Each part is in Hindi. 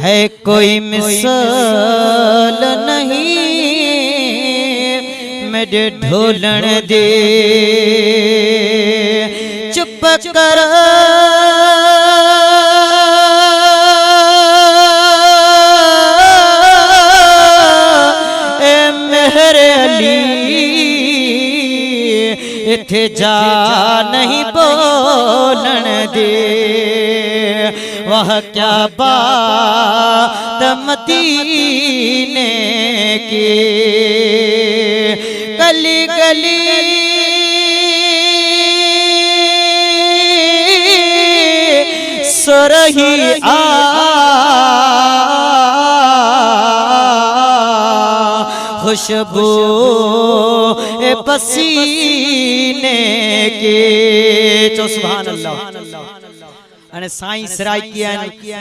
है कोई मिसाल नहीं मेरे ढोलन दे। चुप कर ए मेरे अली इथे जा नहीं बोलन दे। वह क्या बात मदीने की गली गली सुरही खुशबू ए पसीने के। तो सुभान अल्लाह। अने साईं सरायकी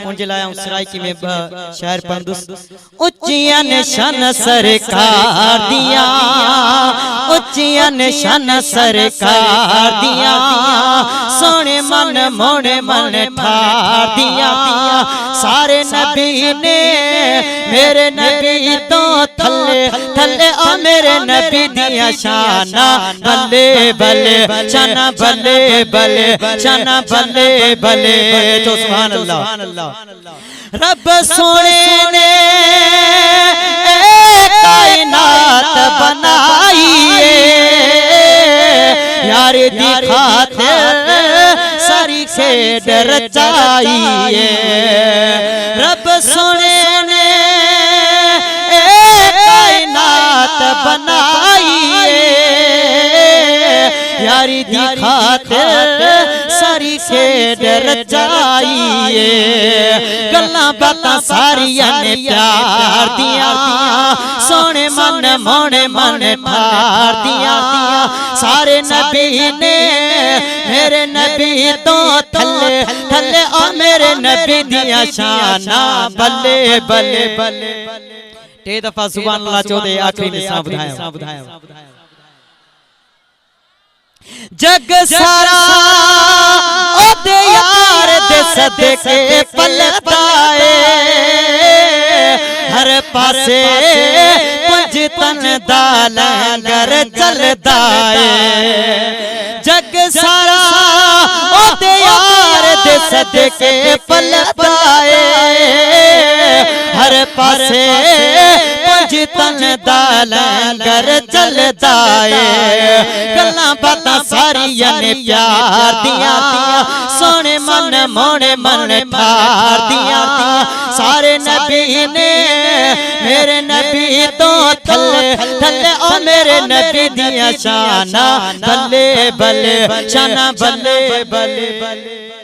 उनजे लाया हूं सरायकी में शायर पंदुस। उच्चियां निशान सरकार दिया, उच्चियां निशान सरकार दिया, सोने मन मोने मन ठार दिया। सारे नबी ने मेरे नबी तो थले थले ओ मेरे नबी दिया शाना बल्ले बल्ले शाना बल्ले बल्ले शाना बल्ले बल्ले। तो सुभान अल्लाह। रब सोने ने कायनात बनाई यार दिखाते सारी खेड रचाई। रब सोने ने कायनात बनाई यारी दिखाते सारी खेड रचाई। गल्लां बातां सारियां ने प्यार दिया, सोने मन मोने मन ठार दिया। सारे नबी ने मेरे नबी तो थले थले ओ मेरे नबी दिया शाना बल्ले बल्ले बल्ले। टे दफा सुभान अल्लाह चौदे आखिरी में बुधाया। जग सारा ओदे यार दे सदके पलटाए, हर पासे पंज तन दा लंगर चलदा है। जग सारा ओदे यार दे सदके पलटाए, हर पासे पंज तन दा लंगर चलदा है। गल्लां बातां सारियां ने प्यार दिया, सोने मन मोने मन ठार दिया। सारे नबी ने मेरे नबी तो थले थले ओ मेरे नबी दिया शाना बल्ले बल्ले शाना बल्ले बल्ले बल्ले।